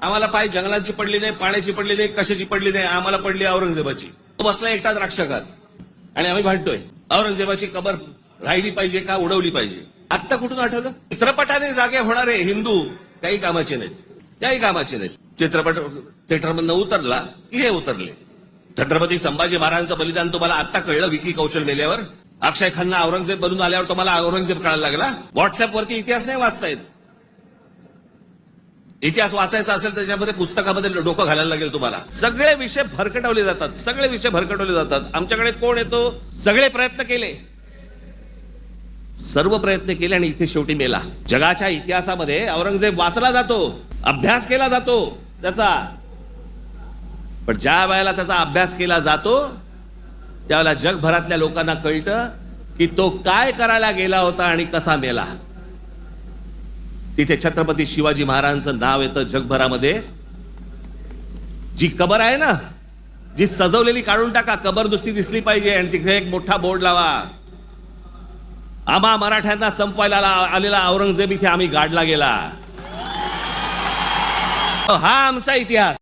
आम्हाला पाय जंगलाची पडली नाही, पाण्याची पडली नाही, कशाची पडली नाही, आम्हाला पडली औरंगजेबाची. तो बसला एकटाच राक्षकात आणि आम्ही भांडतोय औरंगजेबाची कबर राहिली पाहिजे का उडवली पाहिजे. आत्ता कुठून आठवलं? चित्रपटाने जागे होणारे हिंदू काही कामाचे नाहीत, काही कामाचे नाहीत. चित्रपट थिएटरमधनं उतरला की हे उतरले. छत्रपती संभाजी महाराजांचं बलिदान तुम्हाला आत्ता कळलं विकी कौशल मेल्यावर? अक्षय खन्ना औरंगजेब बनून आल्यावर तुम्हाला औरंगजेब कळायला लागला? व्हॉट्सअपवरती इतिहास नाही वाचतायत. इतिहास वाचायचा असेल त्याच्यामध्ये पुस्तकामध्ये डोकं घालायला लागेल तुम्हाला. सगळे विषय भरकटवले जातात, सगळे विषय भरकटवले जातात. आमच्याकडे कोण येतो? सगळे प्रयत्न केले, सर्व प्रयत्न केले आणि इथे शेवटी मेला. जगाच्या इतिहासामध्ये औरंगजेब वाचला जातो, अभ्यास केला जातो त्याचा, पण ज्या वेळेला त्याचा अभ्यास केला जातो त्यावेळेला जगभरातल्या लोकांना कळतं की तो काय करायला गेला होता आणि कसा मेला. तिथे छत्रपती शिवाजी महाराजांचं नाव येतं जगभरामध्ये. जी कबर आहे ना, जी सजवलेली काढून टाका, कबर नुसती दिसली पाहिजे आणि तिथे एक मोठा बोर्ड लावा, आम्हा मराठ्यांना संपवायला आलेला औरंगजेब इथे आम्ही गाडला गेला. हा आमचा इतिहास.